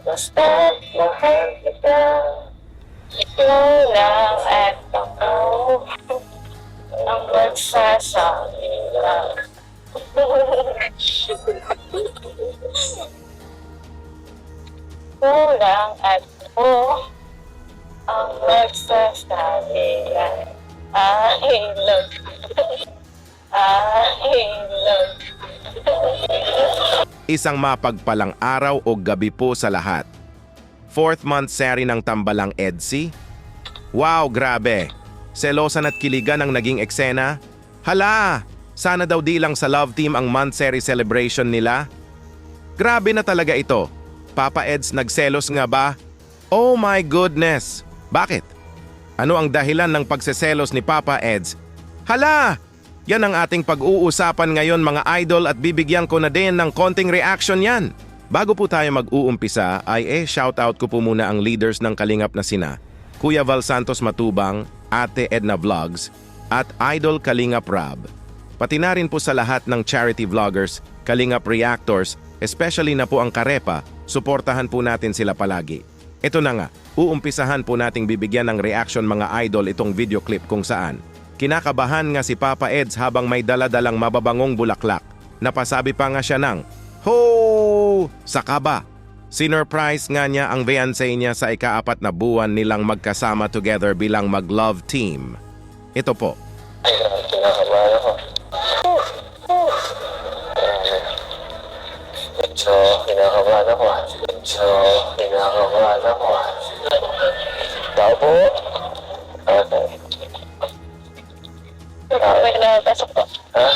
Basta mahal kita. Ikaw lang at ako ang magsasabi lang. Kulang at ako ang magsasabi lang. I love you. I love you. Isang mapagpalang araw o gabi po sa lahat. 4th month seri ng Tambalang EDSI? Wow, grabe! Selosan at kiligan ang naging eksena? Hala! Sana daw di lang sa Love Team ang month seri celebration nila? Grabe na talaga ito. Papa Eds, nagselos nga ba? Oh my goodness! Bakit? Ano ang dahilan ng pagseselos ni Papa Eds? Hala! Yan ang ating pag-uusapan ngayon mga idol at bibigyan ko na din ng konting reaction yan. Bago po tayo mag-uumpisa ay shoutout ko po muna ang leaders ng Kalingap na sina Kuya Val Santos Matubang, Ate Edna Vlogs at Idol Kalingap Rab. Pati na rin po sa lahat ng charity vloggers, Kalingap Reactors, especially na po ang Karepa, suportahan po natin sila palagi. Ito na nga, uumpisahan po nating bibigyan ng reaction mga idol itong video clip kung saan kinakabahan nga si Papa Eds habang may dala-dalang mababangong bulaklak. Napasabi pa nga siya ng, "Ho! Sa kaba!" Sinurprise nga niya ang fiancé niya sa ika-4 na buwan nilang magkasama together bilang mag-love team. Ito po. Kinakabahan ako. Medyo kinakabahan ako. Tao po? Okay. Wait na, pasok po. Ha?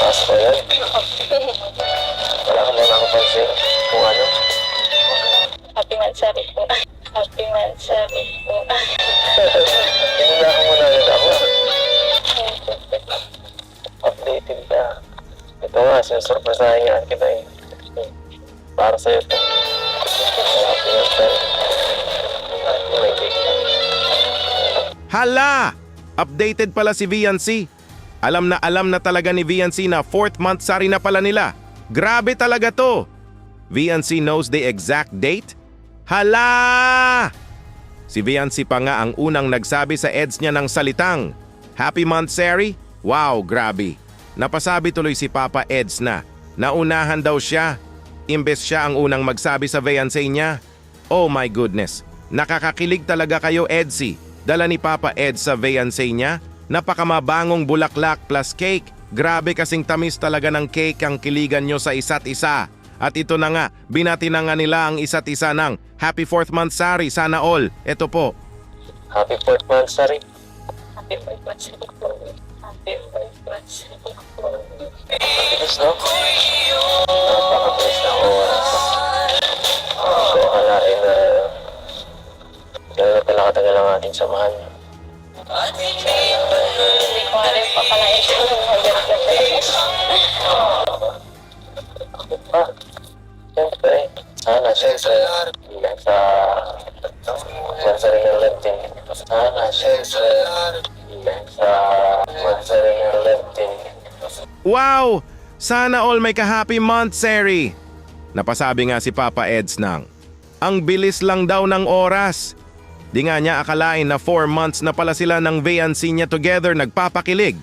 Pasok po yan? Wala ka lang ako pansin kung ano? Happy Mansari po. Happy Mansari po. Pinula ka muna agad ako. Updated ka. Ito nga, sinusurpresahin nga kita eh. Para sa'yo ito. Happy Mansari. May cake na. Hala! Updated pala si Viancy. Alam na talaga ni Viancy na 4th month sari na pala nila. Grabe talaga to. Viancy knows the exact date? Hala! Si Viancy pa nga ang unang nagsabi sa eds niya ng salitang, "Happy month sari?" Wow, grabe. Napasabi tuloy si Papa Eds na naunahan daw siya. Imbes siya ang unang magsabi sa Viancy niya. Oh my goodness. Nakakakilig talaga kayo Edsy. Dala ni Papa Ed sa fiancé niya, napakamabangong bulaklak plus cake. Grabe kasing tamis talaga ng cake ang kiligan nyo sa isa't isa. At ito na nga, binati na nga nila ang isa't isa ng Happy 4th month sari, sana all. Ito po. Happy 4th month sari. Happy 4th month sari po. Happy 4th month sari po. Bilis no? Napakabilis na oras. Hindi ko akalain na gano'n pala katagal ang ating samahan. Hindi ko nga rin pakalain ito ng maganda talaga. Ako pa. Siyempre. Sana, siyempre. Bilang sa mansari ng Latin. Sana, siyempre. Bilang sa mansari ng Latin. Wow! Sana all may ka-happy month, Sari! Napasabi nga si Papa Eds ng, ang bilis lang daw ng oras. Di nga niya akalain na 4 months na pala sila ng fiancé niya together nagpapakilig.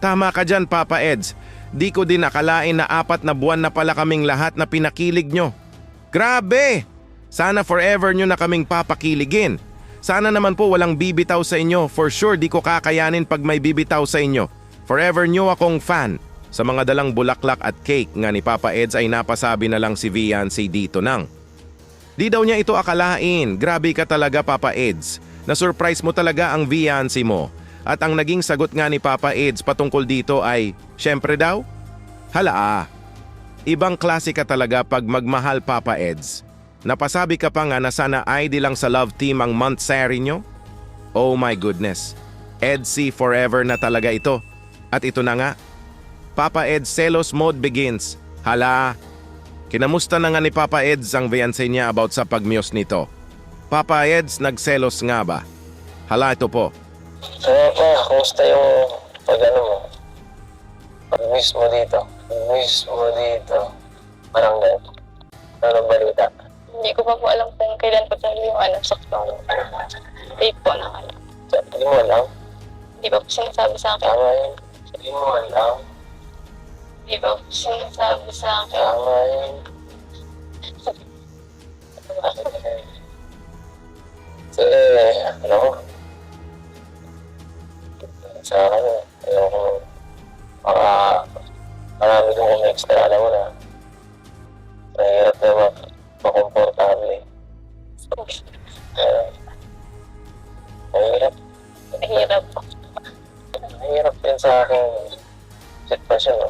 Tama ka dyan, Papa Eds. Di ko din akalain na 4 na buwan na pala kaming lahat na pinakilig nyo. Grabe! Sana forever nyo na kaming papakiligin. Sana naman po walang bibitaw sa inyo. For sure di ko kakayanin pag may bibitaw sa inyo. Forever nyo akong fan. Sa mga dalang bulaklak at cake nga ni Papa Eds ay napasabi na lang si fiancé dito nang. Di daw niya ito akalain. Grabe ka talaga, Papa Eds. Na-surprise mo talaga ang fiancé mo. At ang naging sagot nga ni Papa Eds patungkol dito ay, syempre daw? Hala Ibang klase ka talaga pag magmahal, Papa Eds. Napasabi ka pa nga na sana ID lang sa love team ang month sari nyo? Oh my goodness. Edsy forever na talaga ito. At ito na nga. Papa Eds selos mode begins. Hala Kinamusta na nga ni Papa Eds ang fiancé niya about sa pagmiyos nito. Papa Eds, nagselos nga ba? Hala, ito po. So, kumusta yung pag-ano mo? Pag-miss mo dito. Pag-miss mo dito. Parang ganito. Hindi ko pa po alam kung kailan po talaga yung saktong date po ng Hindi mo alam. Hindi pa po sinasabi sa akin. Tama yun. Hindi mo alam. Hindi pa po sinasabi sa akin. Tama yun. Kasi, sa akin, ayoko, baka marami kong extra, alam mo na. Mahirap na makomportable. Mahirap. Mahirap po. Mahirap din sa aking sitwasyon, no?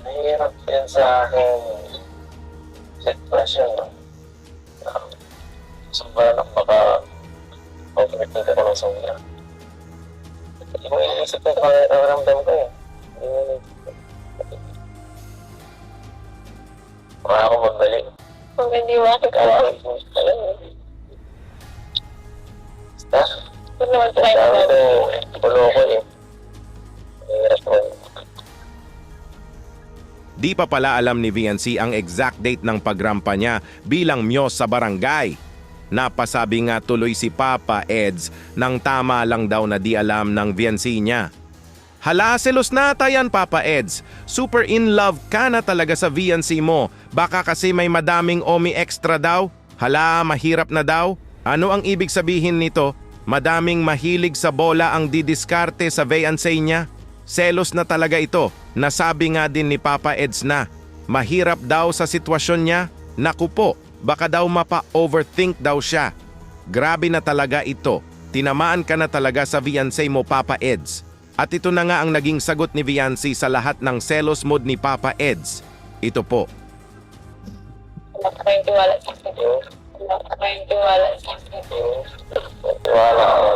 Mahirap din sa aking sitwasyon, no? Sobrang baka overthink ako ng sobra. Hindi mo iniisip kung pakiramdam ko eh. Baka ako magbalik. Kung hindi makakawa. Alam mo. Basta, Huwag naman po kayo dami mabawa. ko pulo ko eh. Mahirap mo. Di pa pala alam ni VNC ang exact date ng pagrampa niya bilang miyos sa barangay. Napasabi nga tuloy si Papa Eds nang tama lang daw na di alam ng VNC niya. Hala, selos na tayan Papa Eds. Super in love ka na talaga sa VNC mo. Baka kasi may madaming omi extra daw. Hala, mahirap na daw. Ano ang ibig sabihin nito? Madaming mahilig sa bola ang didiskarte sa VNC niya. Selos na talaga ito. Nasabi nga din ni Papa Eds na mahirap daw sa sitwasyon niya. Naku po, baka daw mapa-overthink daw siya. Grabe na talaga ito. Tinamaan ka na talaga sa VNC mo Papa Eds. At ito na nga ang naging sagot ni VNC sa lahat ng selos mood ni Papa Eds. Ito po. Wala ka kayong tiwala sa akin. Wala ka kayong tiwala sa akin. Tiwala ako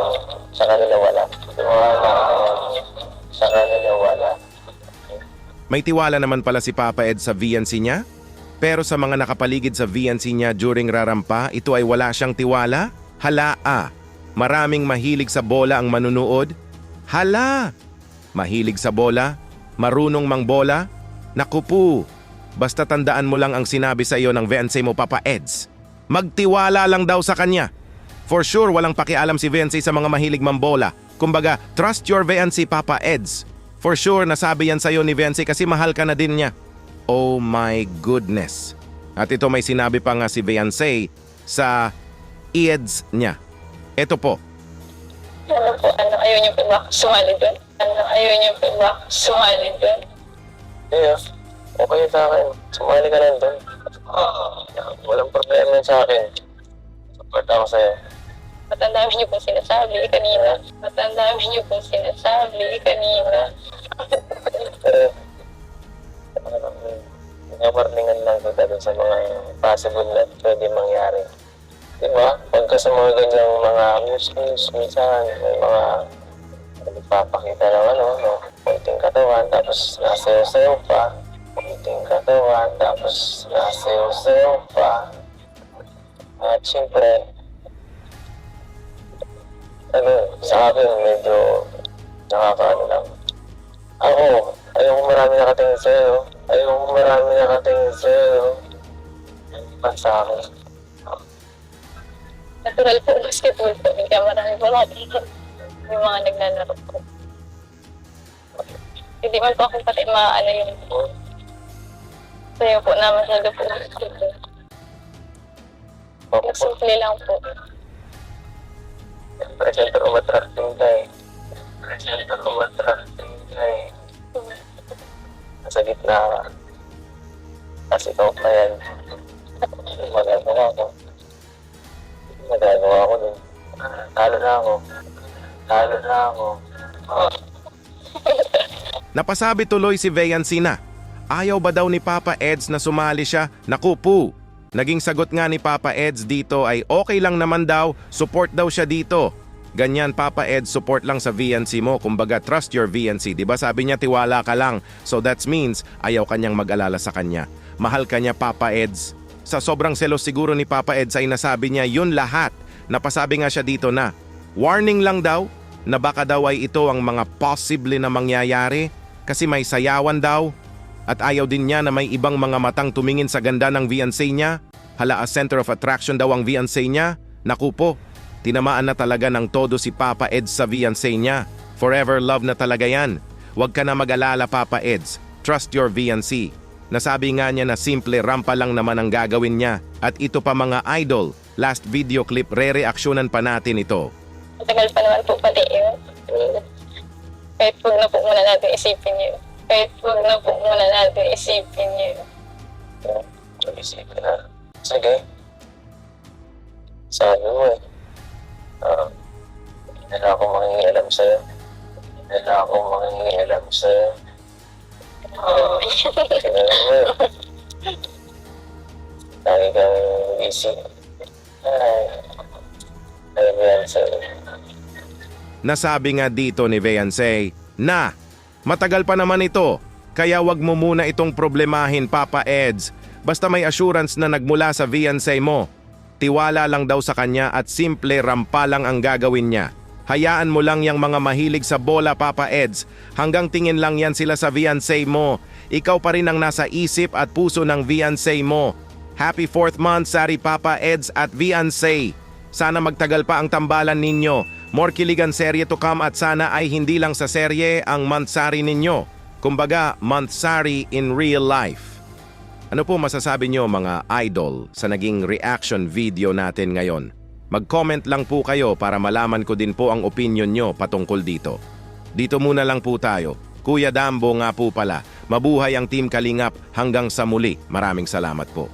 sa kanila wala. Tiwala ako sa kanila wala. May tiwala naman pala si Papa Eds sa VNC niya? Pero sa mga nakapaligid sa VNC niya during rarampa, ito ay wala siyang tiwala? Hala maraming mahilig sa bola ang manunood? Hala! Mahilig sa bola? Marunong mangbola? Naku po! Basta tandaan mo lang ang sinabi sa iyo ng VNC mo Papa Eds. Magtiwala lang daw sa kanya. For sure walang pakialam si VNC sa mga mahilig mambola. Kumbaga, trust your VNC Papa Eds. For sure nasabi yan sa iyo ni VNC kasi mahal ka na din niya. Oh my goodness. At ito may sinabi pa nga si VNC sa EDS niya. Ito po. Ayaw niyo po ba sumali doon? Ayaw niyo po ba sumali doon? Yeah, okay sa akin. Sumali ka lang doon. Walang problema sa akin. Support ako sa'yo. Ba't ang dami niyo pong sinasabi kanina? Ba't ang dami niyo pong sinasabi kanina? Nawarningan lang kita dun sa mga possible na pwede mangyari. Diba? Pagka sa mga ganyang mga news, minsan may mga nagpapakita ng konting katawan, tapos nasayaw-sayaw pa. Konting katawan, tapos nasayaw-sayaw pa. At syempre, sa akin medyo nakakaano lang. Ako, ayoko marami nakatingin sa'yo. Ayoko marami nakatingin sa'yo. Pa sa akin. Natural po basketball po. Hindi ka marami po natin. Yung mga naglalaro po. Hindi man po ako pati yung sayo po na masyado po basketball. Yung simple lang po. Presenter umatrakting ka eh. Presenter umatrakting ka eh. Nasa gitna ka. Kasi ikaw pa yan. Magagawa ko. Magagawa ko dun. Talo na ako. Talo na ako. Napasabi tuloy si VNC na ayaw ba daw ni Papa Eds na sumali siya? Naku po! Naging sagot nga ni Papa Eds dito ay okay lang naman daw, support daw siya dito. Ganyan Papa Eds, support lang sa VNC mo, kumbaga trust your VNC. Diba sabi niya tiwala ka lang, so that means ayaw kanyang mag-alala sa kanya. Mahal kanya Papa Eds. Sa sobrang selos siguro ni Papa Eds ay nasabi niya yun lahat. Napasabi nga siya dito na warning lang daw na baka daw ay ito ang mga possible na mangyayari kasi may sayawan daw. At ayaw din niya na may ibang mga matang tumingin sa ganda ng VNC niya. Hala, a center of attraction daw ang fiancé niya? Naku po, tinamaan na talaga ng todo si Papa Eds sa fiancé niya. Forever love na talaga yan. Huwag ka na mag-alala, Papa Eds. Trust your fiancé. Nasabi nga niya na simple rampa lang naman ang gagawin niya. At ito pa mga idol, last video clip, re-reaksyonan pa natin ito. Matagal pa naman po pati yun. Kahit huwag na po muna natin isipin yun. Kahit huwag na po muna natin isipin yun. Isipin na. Sige. Sabi mo eh. Hindi na ako mangingialam sa'yo. Hindi na ako mangingialam sa'yo. Kailangan mo eh. Lagi kang busy. Alam mo yan sa'yo. Nasabi nga dito ni fiancé na matagal pa naman ito, kaya wag mo muna itong problemahin, Papa Eds. Basta may assurance na nagmula sa fiancé mo. Tiwala lang daw sa kanya at simple rampa lang ang gagawin niya. Hayaan mo lang yung mga mahilig sa bola, Papa Eds. Hanggang tingin lang yan sila sa fiancé mo. Ikaw pa rin ang nasa isip at puso ng fiancé mo. Happy 4th month, Sari, Papa Eds at fiancé. Sana magtagal pa ang tambalan ninyo. More kiligan serye to come at sana ay hindi lang sa serye ang month-sari ninyo. Kumbaga, month-sari in real life. Ano po masasabi nyo mga idol sa naging reaction video natin ngayon? Mag-comment lang po kayo para malaman ko din po ang opinion nyo patungkol dito. Dito muna lang po tayo. Kuya Dambo nga po pala. Mabuhay ang Team Kalingap hanggang sa muli. Maraming salamat po.